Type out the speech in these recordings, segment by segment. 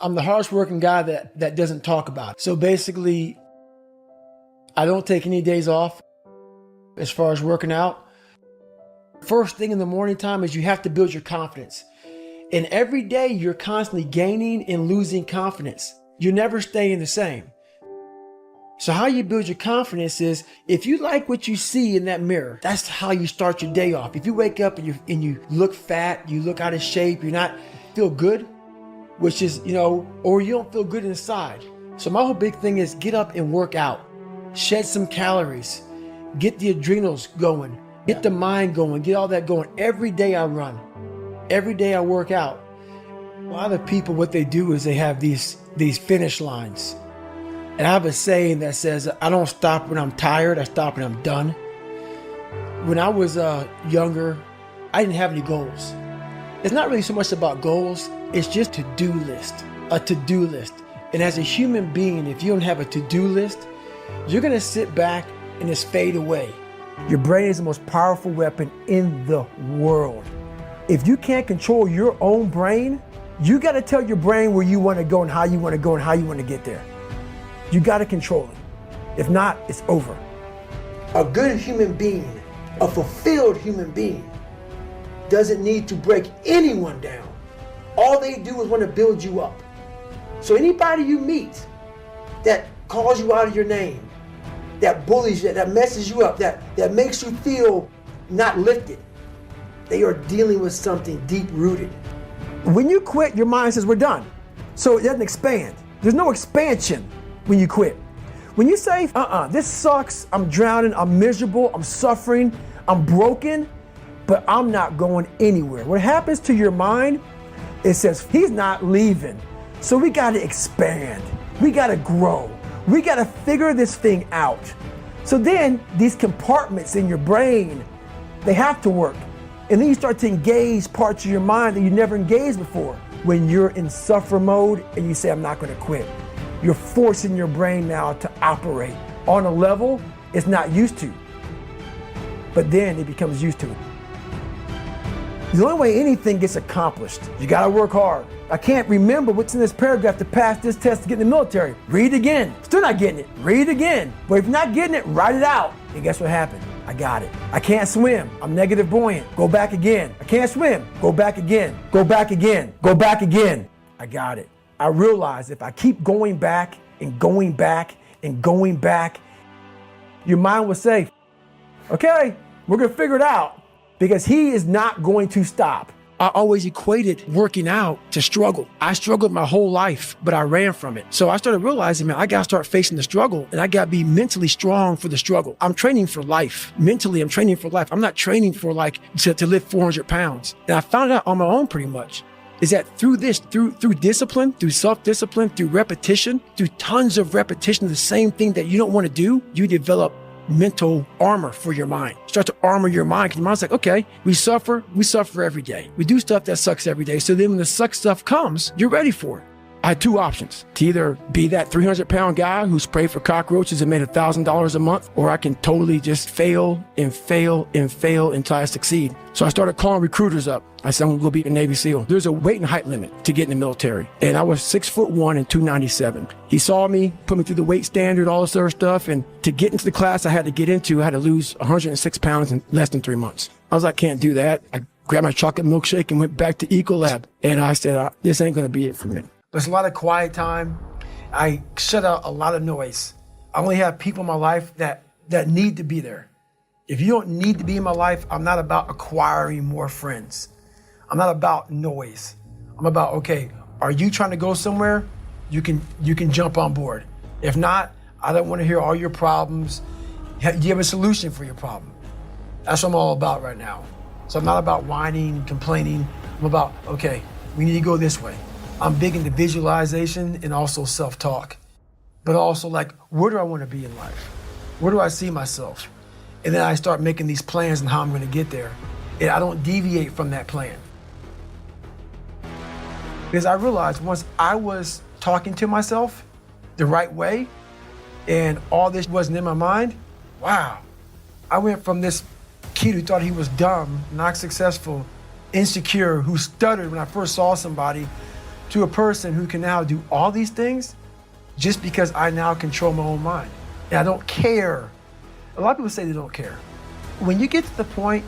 I'm the hardest working guy that doesn't talk about it. So basically, I don't take any days off as far as working out. First thing in the morning time is you have to build your confidence. And every day you're constantly gaining and losing confidence. You're never staying the same. So how you build your confidence is if you like what you see in that mirror, that's how you start your day off. If you wake up and you look fat, you look out of shape, you're not feel good, which is, or you don't feel good inside. So my whole big thing is get up and work out, shed some calories, get the adrenals going, get the mind going, get all that going. Every day I run, every day I work out. A lot of people, what they do is they have these finish lines. And I have a saying that says, I don't stop when I'm tired, I stop when I'm done. When I was younger, I didn't have any goals. It's not really so much about goals, it's just a to-do list. And as a human being, if you don't have a to-do list, you're gonna sit back and just fade away. Your brain is the most powerful weapon in the world. If you can't control your own brain, you gotta tell your brain where you wanna go and how you wanna go and how you wanna get there. You gotta control it. If not, it's over. A good human being, a fulfilled human being, doesn't need to break anyone down. All they do is want to build you up. So anybody you meet that calls you out of your name, that bullies you, that messes you up, that makes you feel not lifted, they are dealing with something deep rooted. When you quit, your mind says we're done. So it doesn't expand. There's no expansion when you quit. When you say, this sucks, I'm drowning, I'm miserable, I'm suffering, I'm broken, but I'm not going anywhere. What happens to your mind, it says, he's not leaving. So we gotta expand, we gotta grow, we gotta figure this thing out. So then these compartments in your brain, they have to work. And then you start to engage parts of your mind that you never engaged before. When you're in suffer mode and you say, I'm not gonna quit, you're forcing your brain now to operate on a level it's not used to. But then it becomes used to it. The only way anything gets accomplished, you gotta work hard. I can't remember what's in this paragraph to pass this test to get in the military. Read it again. Still not getting it. Read it again. But if you're not getting it, write it out. And guess what happened? I got it. I can't swim. I'm negative buoyant. Go back again. I can't swim. Go back again. Go back again. Go back again. I got it. I realized if I keep going back and going back and going back, your mind will say, okay, we're gonna figure it out, because he is not going to stop. I always equated working out to struggle. I struggled my whole life, but I ran from it. So I started realizing, man, I gotta start facing the struggle, and I gotta be mentally strong for the struggle. I'm training for life. Mentally, I'm training for life. I'm not training for to lift 400 pounds. And I found out on my own pretty much, is that through discipline, through self-discipline, through repetition, through tons of repetition of the same thing that you don't want to do, you develop mental armor for your mind. Start to armor your mind, because your mind's like, okay, we suffer every day. We do stuff that sucks every day. So then when the suck stuff comes, you're ready for it. I had two options: to either be that 300-pound guy who sprayed for cockroaches and made $1,000 a month, or I can totally just fail and fail and fail until I succeed. So I started calling recruiters up. I said, I'm gonna go be a Navy SEAL. There's a weight and height limit to get in the military. And I was 6'1" and 297. He saw me, put me through the weight standard, all this other stuff. And to get into the class I had to lose 106 pounds in less than 3 months. I was like, can't do that. I grabbed my chocolate milkshake and went back to Ecolab. And I said, this ain't gonna be it for me. There's a lot of quiet time. I shut out a lot of noise. I only have people in my life that need to be there. If you don't need to be in my life, I'm not about acquiring more friends. I'm not about noise. I'm about, okay, are you trying to go somewhere? You can jump on board. If not, I don't want to hear all your problems. Do you have a solution for your problem? That's what I'm all about right now. So I'm not about whining, complaining. I'm about, okay, we need to go this way. I'm big into visualization and also self-talk, but also like, where do I want to be in life? Where do I see myself? And then I start making these plans on how I'm going to get there. And I don't deviate from that plan. Because I realized once I was talking to myself the right way and all this wasn't in my mind, wow, I went from this kid who thought he was dumb, not successful, insecure, who stuttered when I first saw somebody, to a person who can now do all these things just because I now control my own mind. And I don't care. A lot of people say they don't care. When you get to the point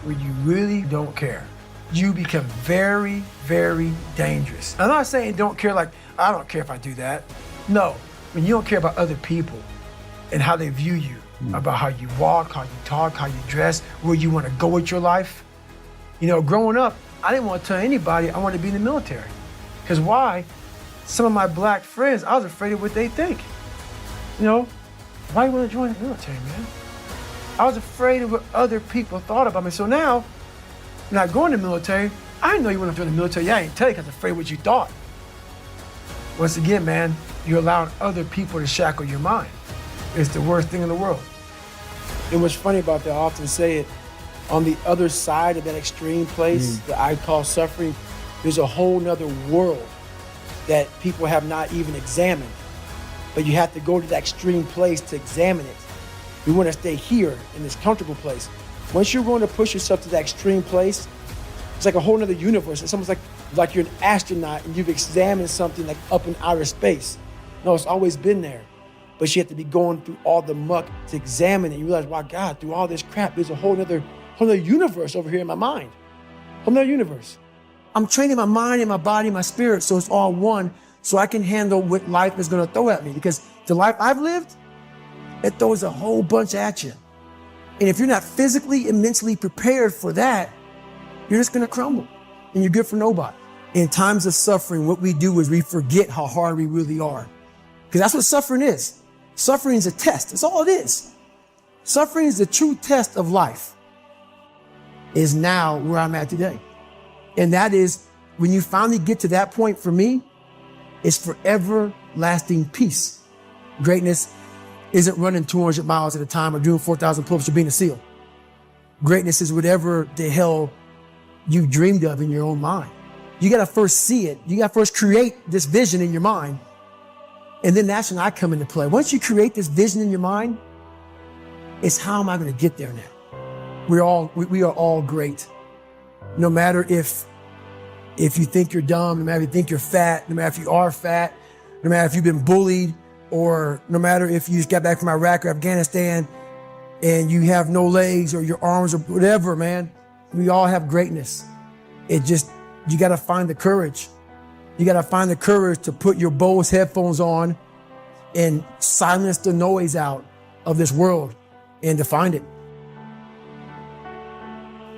where you really don't care, you become very, very dangerous. I'm not saying don't care like, I don't care if I do that. No, when you don't care about other people and how they view you, about how you walk, how you talk, how you dress, where you want to go with your life. You know, growing up, I didn't want to tell anybody I wanted to be in the military. Because why? Some of my black friends, I was afraid of what they think. You know, why do you want to join the military, man? I was afraid of what other people thought about me. So now, when I go in the military, I didn't know you want to join the military. Yeah, I didn't tell you because I was afraid of what you thought. Once again, man, you're allowing other people to shackle your mind. It's the worst thing in the world. And what's funny about that, I often say it, on the other side of that extreme place that I call suffering, there's a whole nother world that people have not even examined. But you have to go to that extreme place to examine it. We want to stay here in this comfortable place. Once you're going to push yourself to that extreme place, it's like a whole nother universe. It's almost like you're an astronaut and you've examined something like up in outer space. No, it's always been there. But you have to be going through all the muck to examine it. You realize, wow, God, through all this crap, there's a whole nother universe over here in my mind. Whole nother universe. I'm training my mind and my body and my spirit so it's all one, so I can handle what life is going to throw at me. Because the life I've lived, it throws a whole bunch at you. And if you're not physically and mentally prepared for that, you're just going to crumble and you're good for nobody. In times of suffering, what we do is we forget how hard we really are. Because that's what suffering is. Suffering is a test. That's all it is. Suffering is the true test of life. Is now where I'm at today. And that is, when you finally get to that point for me, it's forever lasting peace. Greatness isn't running 200 miles at a time or doing 4,000 pull-ups or being a SEAL. Greatness is whatever the hell you dreamed of in your own mind. You got to first see it. You got to first create this vision in your mind. And then that's when I come into play. Once you create this vision in your mind, it's how am I going to get there now? We are all great. No matter if you think you're dumb, no matter if you think you're fat, no matter if you are fat, no matter if you've been bullied, or no matter if you just got back from Iraq or Afghanistan and you have no legs or your arms or whatever, man. We all have greatness. You got to find the courage. You got to find the courage to put your Bose headphones on and silence the noise out of this world and to find it.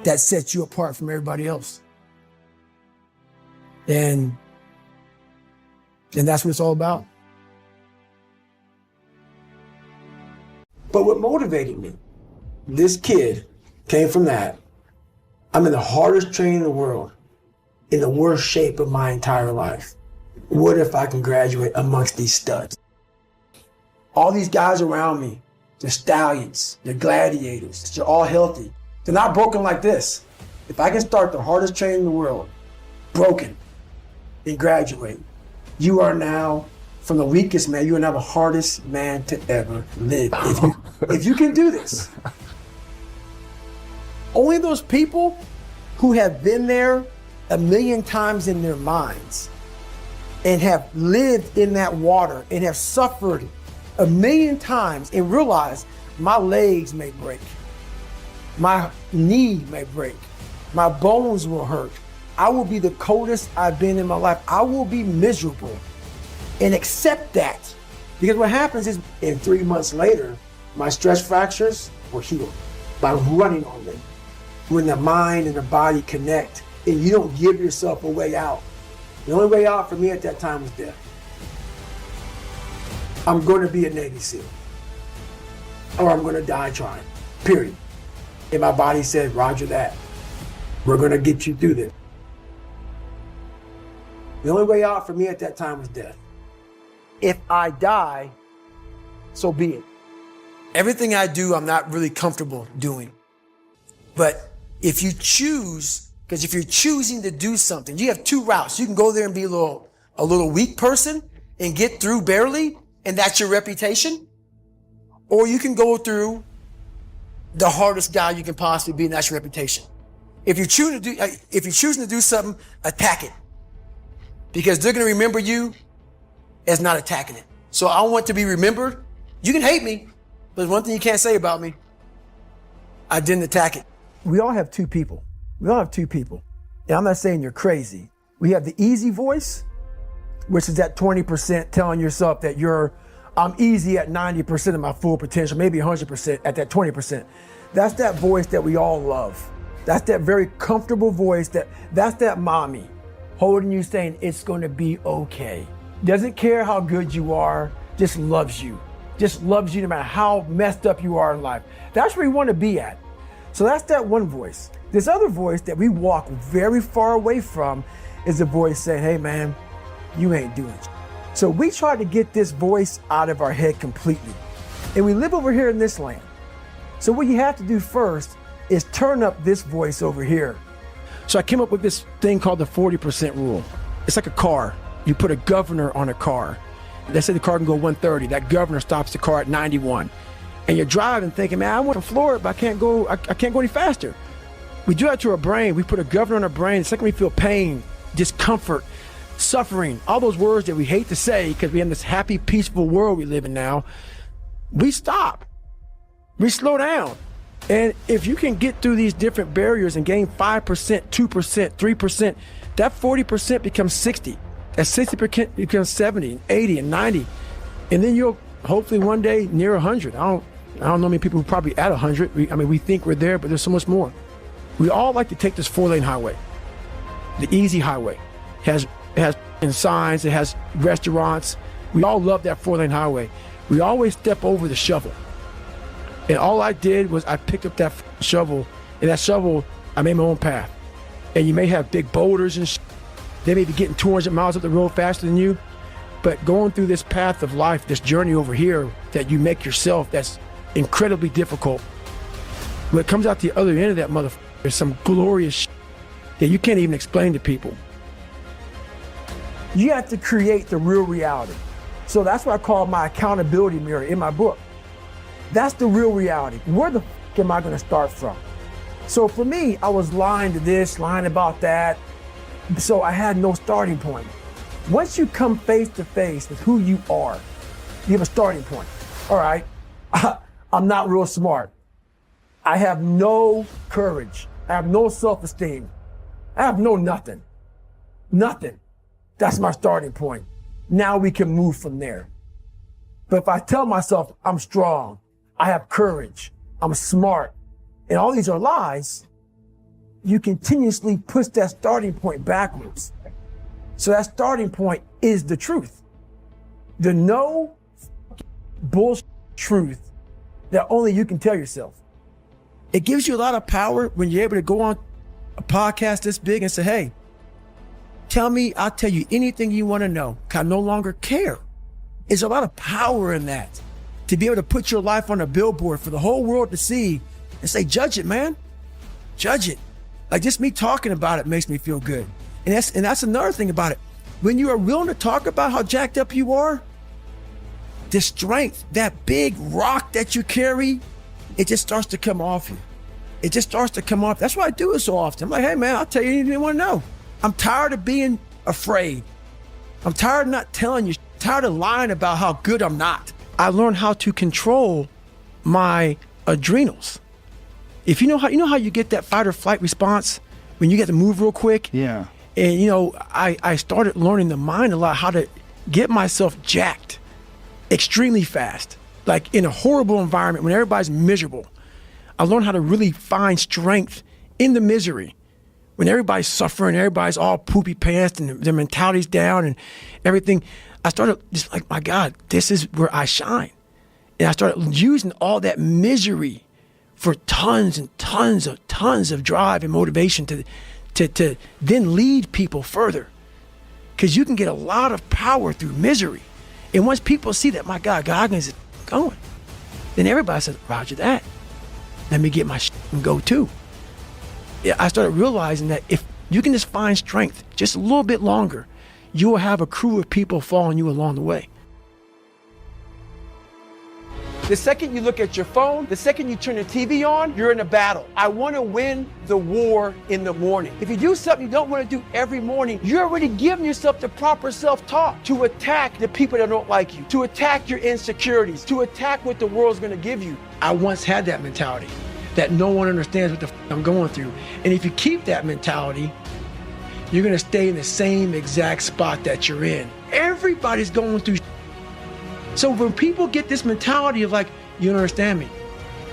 That sets you apart from everybody else. And that's what it's all about. But what motivated me, this kid came from that. I'm in the hardest training in the world, in the worst shape of my entire life. What if I can graduate amongst these studs? All these guys around me, they're stallions, they're gladiators, they're all healthy. They're not broken like this. If I can start the hardest training in the world, broken, and graduate, you are now, from the weakest man, you are now the hardest man to ever live. If you can do this. Only those people who have been there a million times in their minds and have lived in that water and have suffered a million times and realize my legs may break, my knee may break, my bones will hurt. I will be the coldest I've been in my life. I will be miserable and accept that. Because what happens is, in 3 months later, my stress fractures were healed by running on them. When the mind and the body connect and you don't give yourself a way out. The only way out for me at that time was death. I'm going to be a Navy SEAL. Or I'm going to die trying, period. And my body said, roger that. We're going to get you through this. The only way out for me at that time was death. If I die, so be it. Everything I do, I'm not really comfortable doing. But if you choose, because if you're choosing to do something, you have two routes. You can go there and be a little weak person and get through barely, and that's your reputation. Or you can go through the hardest guy you can possibly be, and that's your reputation. If you're choosing to do something, attack it. because they're going to remember you as not attacking it. So I want to be remembered. You can hate me, but there's one thing you can't say about me. I didn't attack it. We all have two people. We all have two people. And I'm not saying you're crazy. We have the easy voice, which is that 20% telling yourself that I'm easy at 90% of my full potential, maybe 100% at that 20%. That's that voice that we all love. That's that very comfortable voice that's that mommy holding you saying it's going to be okay. Doesn't care how good you are, just loves you. Just loves you no matter how messed up you are in life. That's where you want to be at. So that's that one voice. This other voice that we walk very far away from is a voice saying, hey man, you ain't doing it. So we try to get this voice out of our head completely. And we live over here in this land. So what you have to do first is turn up this voice over here. So I came up with this thing called the 40% rule. It's like a car. You put a governor on a car. Let's say the car can go 130. That governor stops the car at 91. And you're driving thinking, man, I want to floor it, but I can't go any faster. We do that to our brain. We put a governor on our brain. It's like we feel pain, discomfort, suffering, all those words that we hate to say because we have this happy, peaceful world we live in now. We stop. We slow down. And if you can get through these different barriers and gain 5%, 2%, 3%, that 40% becomes 60. That 60% becomes 70 and 80 and 90. And then you'll hopefully one day near 100. I don't know many people who are probably at 100. We think we're there, but there's so much more. We all like to take this 4-lane highway, the easy highway. It has signs, it has restaurants. We all love that 4-lane highway. We always step over the shovel. And all I did was I picked up that shovel, and that shovel, I made my own path. And you may have big boulders and they may be getting 200 miles up the road faster than you, but going through this path of life, this journey over here that you make yourself, that's incredibly difficult. When it comes out the other end of that motherfucker, there's some glorious that you can't even explain to people. You have to create the real reality. So that's what I call my accountability mirror in my book. That's the real reality. Where the am I going to start from? So for me, I was lying to this, lying about that. So I had no starting point. Once you come face to face with who you are, you have a starting point. All right, I'm not real smart. I have no courage. I have no self-esteem. I have no nothing. Nothing. That's my starting point. Now we can move from there. But if I tell myself I'm strong, I have courage, I'm smart, and all these are lies, you continuously push that starting point backwards. So that starting point is the truth. The no bullshit truth that only you can tell yourself. It gives you a lot of power when you're able to go on a podcast this big and say, hey, tell me, I'll tell you anything you want to know. I no longer care. There's a lot of power in that. To be able to put your life on a billboard for the whole world to see and say, judge it, man. Judge it. Like just me talking about it makes me feel good. And that's another thing about it. When you are willing to talk about how jacked up you are, the strength, that big rock that you carry, it just starts to come off you. It just starts to come off. That's why I do it so often. I'm like, hey man, I'll tell you anything you want to know. I'm tired of being afraid. I'm tired of not telling you, tired of lying about how good I'm not. I learned how to control my adrenals. If you know how you get that fight or flight response when you get to move real quick. Yeah. And I started learning the mind a lot, how to get myself jacked extremely fast, like in a horrible environment when everybody's miserable. I learned how to really find strength in the misery. When everybody's suffering, everybody's all poopy pants and their mentality's down and everything, I started just like, my God, this is where I shine. And I started using all that misery for tons and tons of drive and motivation to then lead people further. Because you can get a lot of power through misery. And once people see that, my God, Goggins is going, then everybody says, roger that. Let me get my shit and go too. Yeah, I started realizing that if you can just find strength just a little bit longer, you will have a crew of people following you along the way. The second you look at your phone, the second you turn the TV on, you're in a battle. I want to win the war in the morning. If you do something you don't want to do every morning, you're already giving yourself the proper self-talk to attack the people that don't like you, to attack your insecurities, to attack what the world's going to give you. I once had that mentality that no one understands what the I'm going through. And if you keep that mentality, you're going to stay in the same exact spot that you're in. Everybody's going through. So when people get this mentality of like, you don't understand me,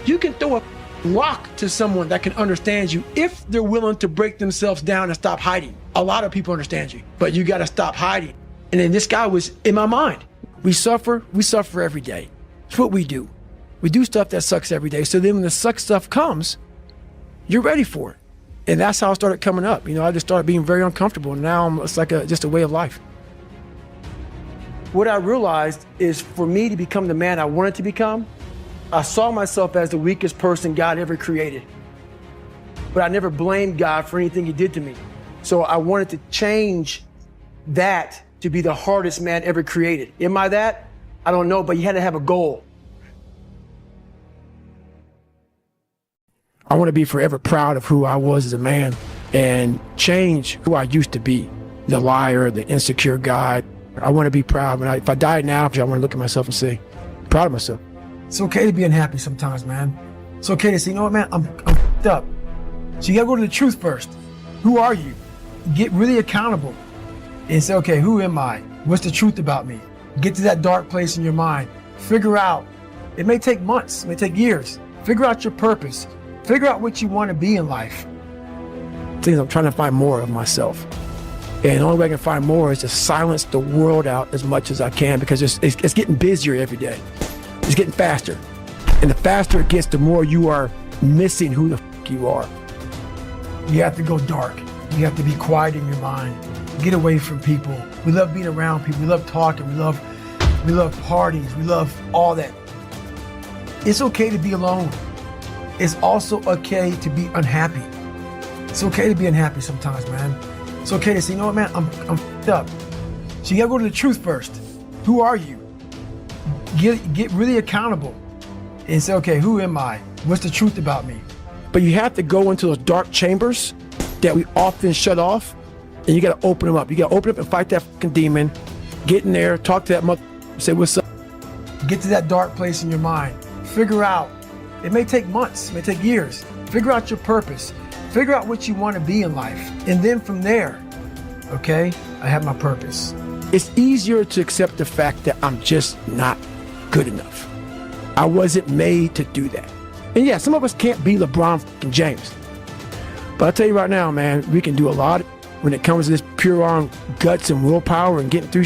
you can throw a rock to someone that can understand you if they're willing to break themselves down and stop hiding. A lot of people understand you, but you got to stop hiding. And then this guy was in my mind. We suffer every day. It's what we do. We do stuff that sucks every day. So then when the suck stuff comes, you're ready for it. And that's how I started coming up. I just started being very uncomfortable. And now it's like just a way of life. What I realized is for me to become the man I wanted to become, I saw myself as the weakest person God ever created. But I never blamed God for anything he did to me. So I wanted to change that to be the hardest man ever created. Am I that? I don't know, but you had to have a goal. I want to be forever proud of who I was as a man and change who I used to be, the liar, the insecure guy. I want to be proud. If I died now, I want to look at myself and say, proud of myself. It's okay to be unhappy sometimes, man. It's okay to say, you know what, man, I'm f***ed up. So you got to go to the truth first. Who are you? Get really accountable and say, okay, who am I? What's the truth about me? Get to that dark place in your mind. Figure out. It may take months. It may take years. Figure out your purpose. Figure out what you want to be in life. I'm trying to find more of myself. And the only way I can find more is to silence the world out as much as I can because it's getting busier every day. It's getting faster. And the faster it gets, the more you are missing who the f*** you are. You have to go dark. You have to be quiet in your mind. Get away from people. We love being around people. We love talking. We love parties. We love all that. It's okay to be alone. It's also okay to be unhappy. It's okay to be unhappy sometimes, man. It's okay to say, you know what, man, I'm f***ed up. So you gotta go to the truth first. Who are you? Get really accountable and say, okay, who am I? What's the truth about me? But you have to go into those dark chambers that we often shut off, and you gotta open them up. You gotta open up and fight that fucking demon. Get in there, talk to that mother, say what's up. Get to that dark place in your mind. Figure out. It may take months, it may take years. Figure out your purpose. Figure out what you want to be in life. And then from there, okay, I have my purpose. It's easier to accept the fact that I'm just not good enough. I wasn't made to do that. And yeah, some of us can't be LeBron fucking James. But I'll tell you right now, man, we can do a lot when it comes to this pure on guts and willpower and getting through.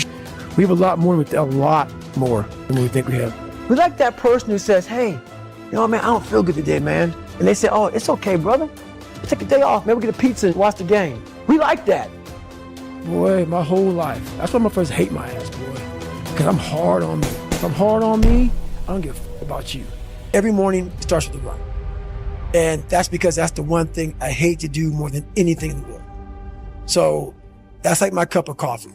We have a lot more than we think we have. We like that person who says, hey, you know what, man, I don't feel good today, man. And they say, oh, it's okay, brother. Take a day off, maybe get a pizza and watch the game. We like that. Boy, my whole life. That's why my friends hate my ass, boy. Because I'm hard on me. If I'm hard on me, I don't give a f about you. Every morning, it starts with a run. And that's because that's the one thing I hate to do more than anything in the world. So that's like my cup of coffee.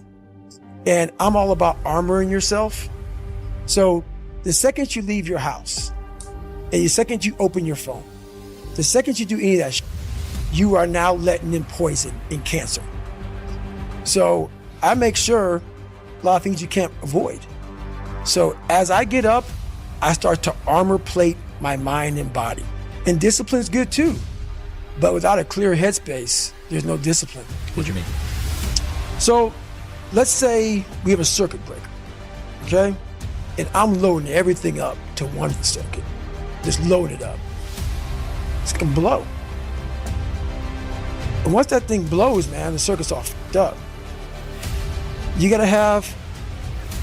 And I'm all about armoring yourself. So the second you leave your house, and the second you open your phone, the second you do any of that shit, you are now letting in poison and cancer. So I make sure a lot of things you can't avoid. So as I get up, I start to armor plate my mind and body. And discipline is good too. But without a clear headspace, there's no discipline. What do you mean? So let's say we have a circuit breaker, okay? And I'm loading everything up to one circuit. Just load it up. It's gonna blow. And once that thing blows, man, the circuit's all f***ed up. You gotta have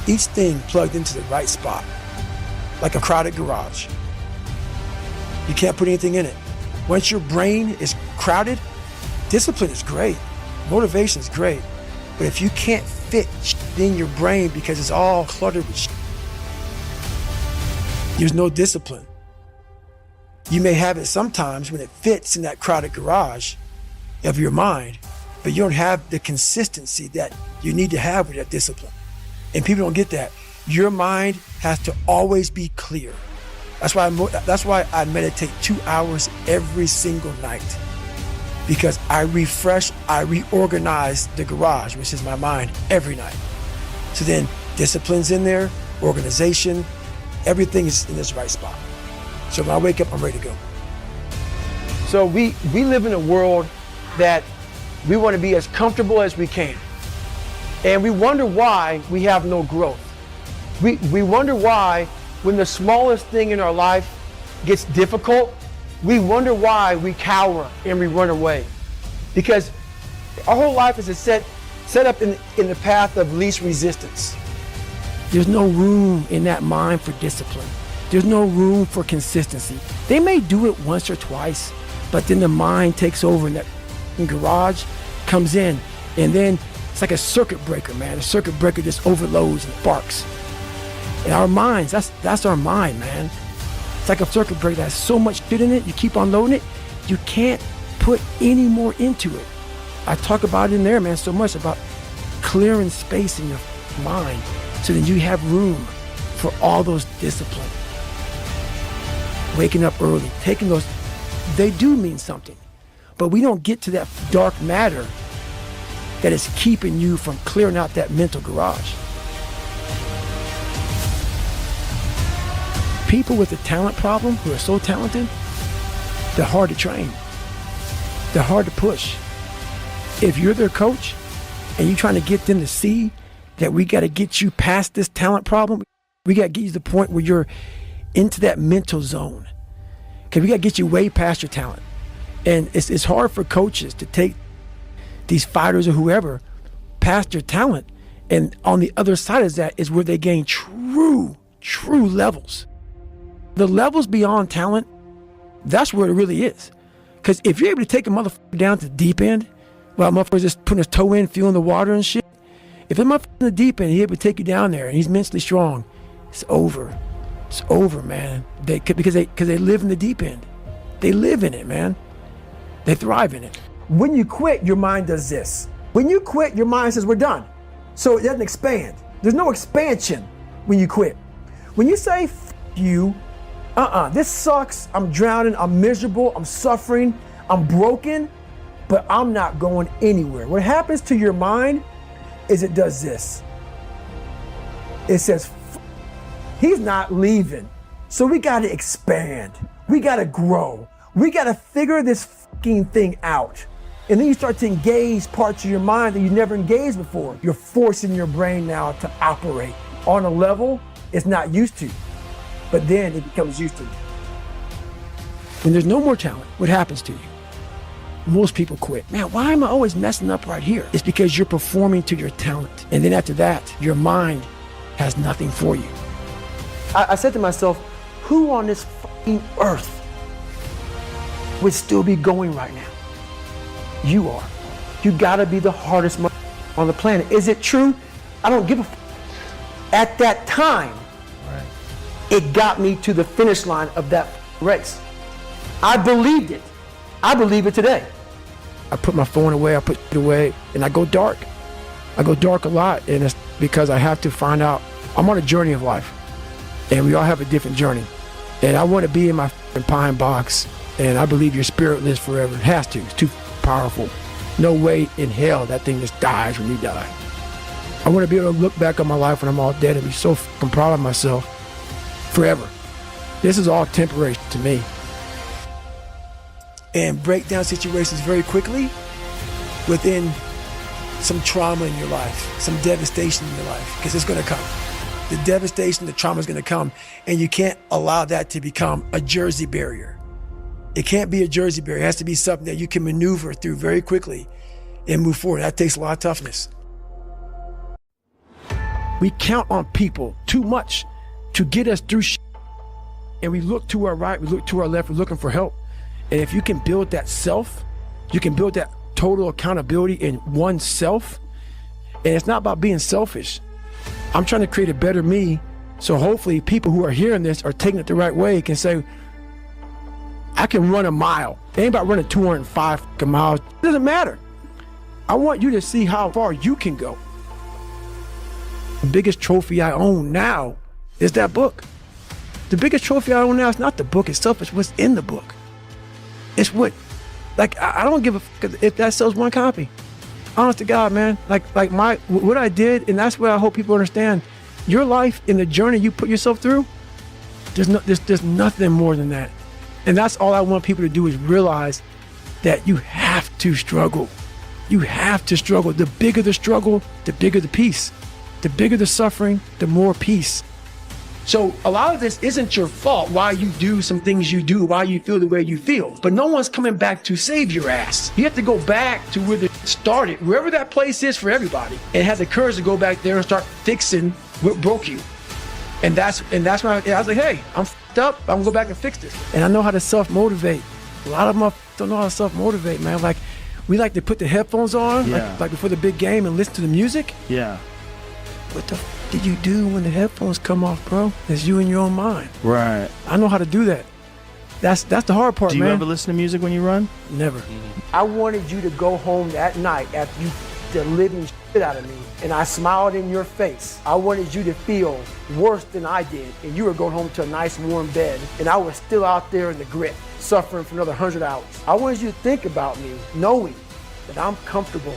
each thing plugged into the right spot, like a crowded garage. You can't put anything in it. Once your brain is crowded, discipline is great, motivation is great. But if you can't fit in your brain because it's all cluttered with there's no discipline. You may have it sometimes when it fits in that crowded garage of your mind, but you don't have the consistency that you need to have with that discipline. And people don't get that. Your mind has to always be clear. That's why I meditate 2 hours every single night, because I refresh, I reorganize the garage, which is my mind, every night. So then discipline's in there, organization, everything is in this right spot. So when I wake up, I'm ready to go. So we live in a world that we want to be as comfortable as we can. And we wonder why we have no growth. We wonder why when the smallest thing in our life gets difficult, we wonder why we cower and we run away. Because our whole life is set up in the path of least resistance. There's no room in that mind for discipline. There's no room for consistency. They may do it once or twice, but then the mind takes over and that garage comes in, and then it's like a circuit breaker, man. A circuit breaker just overloads and sparks. And our minds, that's our mind, man. It's like a circuit breaker that has so much shit in it, you keep on loading it, you can't put any more into it. I talk about it in there, man, so much about clearing space in your mind so that you have room for all those disciplines. Waking up early, taking those, they do mean something. But we don't get to that dark matter that is keeping you from clearing out that mental garage. People with a talent problem who are so talented, they're hard to train. They're hard to push. If you're their coach and you're trying to get them to see that we got to get you past this talent problem, we got to get you to the point where you're into that mental zone. Okay, we got to get you way past your talent. And it's hard for coaches to take these fighters or whoever past their talent. And on the other side of that is where they gain true levels. The levels beyond talent, that's where it really is. Because if you're able to take a motherfucker down to the deep end, while a motherfucker's just putting his toe in, feeling the water and shit, if a motherfucker's in the deep end, he's able to take you down there and he's mentally strong, it's over. It's over, man. Because they live in the deep end. They live in it, man. They thrive in it. When you quit, your mind does this. When you quit, your mind says, we're done. So it doesn't expand. There's no expansion when you quit. When you say, F you, this sucks, I'm drowning, I'm miserable, I'm suffering, I'm broken, but I'm not going anywhere. What happens to your mind is it does this. It says, he's not leaving. So we gotta expand. We gotta grow. We gotta figure this fucking thing out. And then you start to engage parts of your mind that you never engaged before. You're forcing your brain now to operate on a level it's not used to. But then it becomes used to. When there's no more talent, what happens to you? Most people quit. Man, why am I always messing up right here? It's because you're performing to your talent. And then after that, your mind has nothing for you. I said to myself, who on this fucking earth would still be going right now? You are. You gotta be the hardest on the planet. Is it true? I don't give a At that time, right, it got me to the finish line of that race. I believed it. I believe it today. I put my phone away, I put it away, and I go dark. I go dark a lot, and it's because I have to find out. I'm on a journey of life, and we all have a different journey. And I want to be in my pine box, and I believe your spirit lives forever. It has to. It's too powerful. No way in hell that thing just dies when you die. I want to be able to look back on my life when I'm all dead and be so fucking proud of myself forever. This is all temporary to me. And break down situations very quickly within some trauma in your life, some devastation in your life, because it's going to come. The devastation, the trauma is going to come, and you can't allow that to become a Jersey barrier. It can't be a Jersey barrier. It has to be something that you can maneuver through very quickly and move forward. That takes a lot of toughness. We count on people too much to get us through shit. And we look to our right, we look to our left, we're looking for help. And if you can build that self, you can build that total accountability in oneself. And it's not about being selfish. I'm trying to create a better me. So hopefully people who are hearing this are taking it the right way, can say, I can run a mile. It ain't about running 205 miles. It doesn't matter. I want you to see how far you can go. The biggest trophy I own now is that book. The biggest trophy I own now is not the book itself, it's what's in the book. It's what, like, I don't give a fuck if that sells one copy. Honest to God, man. Like what I did, and that's what I hope people understand. Your life and the journey you put yourself through, there's nothing more than that. And that's all I want people to do is realize that you have to struggle. You have to struggle. The bigger the struggle, the bigger the peace. The bigger the suffering, the more peace. So a lot of this isn't your fault, why you do some things you do, why you feel the way you feel. But no one's coming back to save your ass. You have to go back to where it started, wherever that place is for everybody, and have the courage to go back there and start fixing what broke you. And that's when I was like, hey, I'm f***ed up. I'm gonna go back and fix this. And I know how to self-motivate. A lot of them don't know how to self-motivate, man. Like, we like to put the headphones on, like before the big game, and listen to the music. Yeah. What the f did you do when the headphones come off, bro? It's you in your own mind. Right. I know how to do that. That's the hard part, man. Do you ever listen to music when you run? Never. I wanted you to go home that night after you the living shit out of me, and I smiled in your face. I wanted you to feel worse than I did, and you were going home to a nice warm bed, and I was still out there in the grit, suffering for another 100 hours. I wanted you to think about me, knowing that I'm comfortable,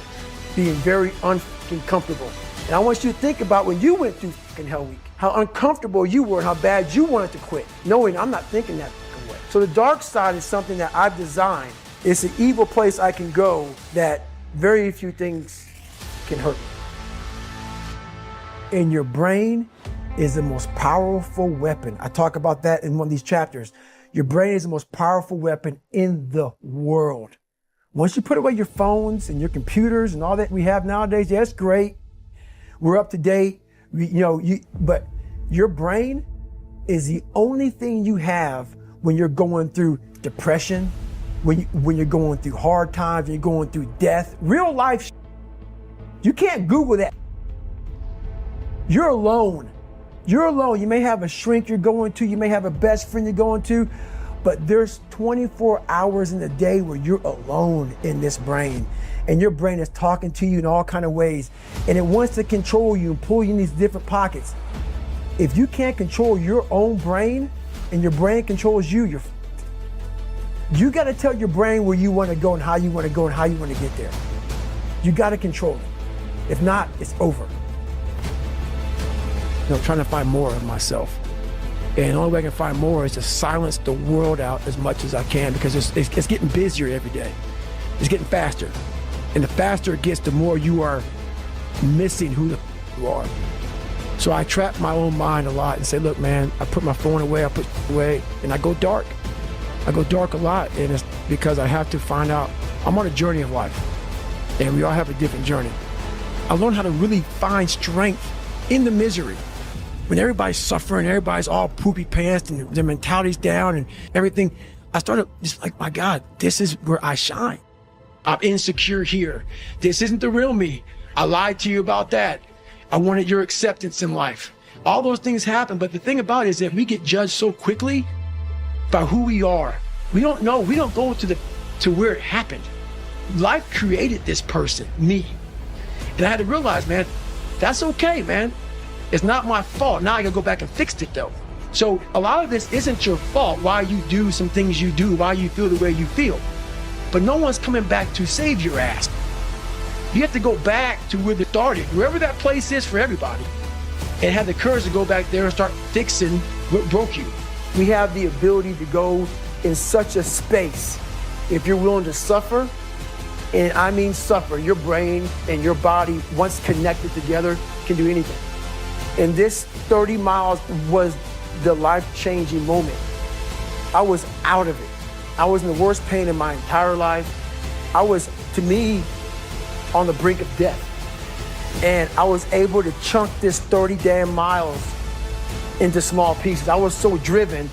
being very unfucking comfortable. And I want you to think about when you went through fucking Hell Week, how uncomfortable you were and how bad you wanted to quit, knowing I'm not thinking that fucking way. So the dark side is something that I've designed. It's an evil place I can go that very few things can hurt me. And your brain is the most powerful weapon. I talk about that in one of these chapters. Your brain is the most powerful weapon in the world. Once you put away your phones and your computers and all that we have nowadays, yeah, it's great. We're up to date, but your brain is the only thing you have when you're going through depression, when you're going through hard times, when you're going through death, real life. You can't Google that. You're alone. You're alone. You may have a shrink you're going to, you may have a best friend you're going to, but there's 24 hours in a day where you're alone in this brain. And your brain is talking to you in all kinds of ways. And it wants to control you and pull you in these different pockets. If you can't control your own brain and your brain controls you, you got to tell your brain where you want to go and how you want to go and how you want to get there. You got to control it. If not, it's over. Trying to find more of myself. And the only way I can find more is to silence the world out as much as I can, because it's getting busier every day. It's getting faster. And the faster it gets, the more you are missing who the you are. So I trap my own mind a lot and say, look, man, I put my phone away, I put it away, and I go dark. I go dark a lot, and it's because I have to find out, I'm on a journey of life, and we all have a different journey. I learned how to really find strength in the misery. When everybody's suffering, everybody's all poopy pants and their mentality's down and everything, I started just like, my God, this is where I shine. I'm insecure here. This isn't the real me. I lied to you about that. I wanted your acceptance in life. All those things happen, but the thing about it is that we get judged so quickly by who we are. We don't know, we don't go to where it happened. Life created this person, me. And I had to realize, man, that's okay, man. It's not my fault. Now I gotta go back and fix it though. So a lot of this isn't your fault, why you do some things you do, why you feel the way you feel. But no one's coming back to save your ass. You have to go back to where it started, wherever that place is for everybody, and have the courage to go back there and start fixing what broke you. We have the ability to go in such a space if you're willing to suffer, and I mean suffer. Your brain and your body, once connected together, can do anything. And this 30 miles was the life-changing moment. I was out of it. I was in the worst pain in my entire life. I was, to me, on the brink of death. And I was able to chunk this 30 damn miles into small pieces. I was so driven,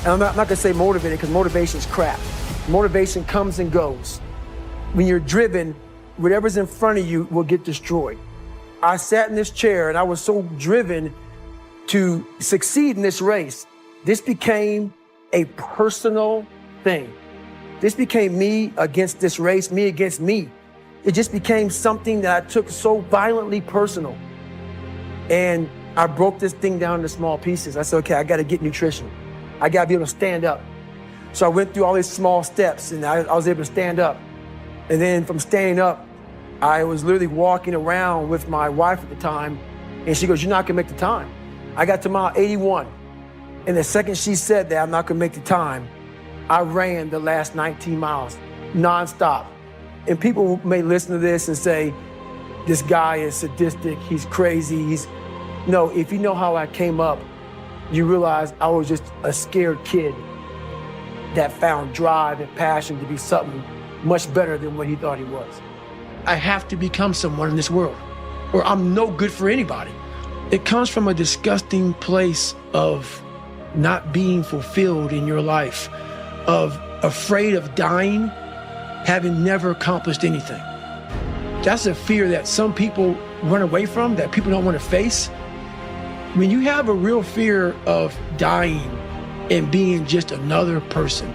and I'm not gonna say motivated, because motivation's crap. Motivation comes and goes. When you're driven, whatever's in front of you will get destroyed. I sat in this chair and I was so driven to succeed in this race. This became a personal thing. This became me against this race, me against me. It just became something that I took so violently personal. And I broke this thing down into small pieces. I said, okay, I got to get nutrition. I got to be able to stand up. So I went through all these small steps and I was able to stand up. And then from standing up, I was literally walking around with my wife at the time. And she goes, you're not going to make the time. I got to mile 81. And the second she said that I'm not going to make the time, I ran the last 19 miles nonstop. And people may listen to this and say, this guy is sadistic, he's crazy, No, if you know how I came up, you realize I was just a scared kid that found drive and passion to be something much better than what he thought he was. I have to become someone in this world, or I'm no good for anybody. It comes from a disgusting place of not being fulfilled in your life, of afraid of dying, having never accomplished anything. That's a fear that some people run away from, that people don't want to face. When you have a real fear of dying and being just another person,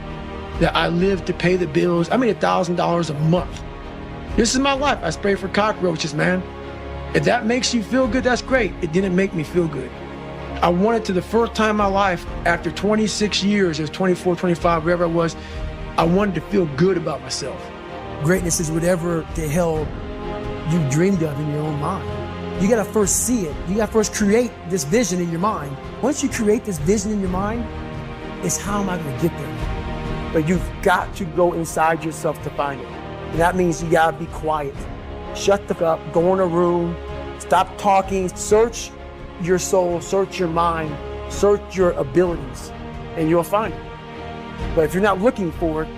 that I live to pay the bills, I made $1,000 a month. This is my life. I spray for cockroaches, man. If that makes you feel good, that's great. It didn't make me feel good. I wanted to, the first time in my life, after 26 years, it was 24, 25, wherever it was, I wanted to feel good about myself. Greatness is whatever the hell you dreamed of in your own mind. You gotta first see it. You gotta first create this vision in your mind. Once you create this vision in your mind, it's how am I gonna get there? But you've got to go inside yourself to find it. And that means you gotta be quiet. Shut the fuck up, go in a room, stop talking, search your soul, search your mind, search your abilities, and you'll find it. But if you're not looking for it,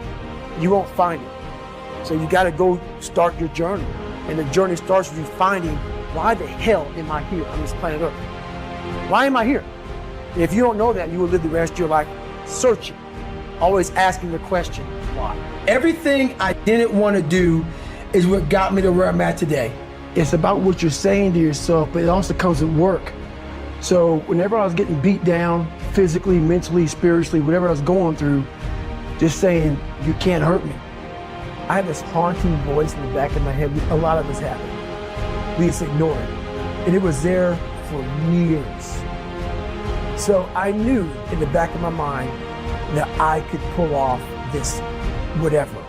you won't find it. So you gotta go start your journey. And the journey starts with you finding, why the hell am I here on this planet Earth? Why am I here? And if you don't know that, you will live the rest of your life searching, always asking the question, why? Everything I didn't want to do is what got me to where I'm at today. It's about what you're saying to yourself, but it also comes with work. So whenever I was getting beat down, physically, mentally, spiritually, whatever I was going through, just saying, you can't hurt me. I had this haunting voice in the back of my head. A lot of us have it. We just ignore it. And it was there for years. So I knew in the back of my mind that I could pull off this whatever.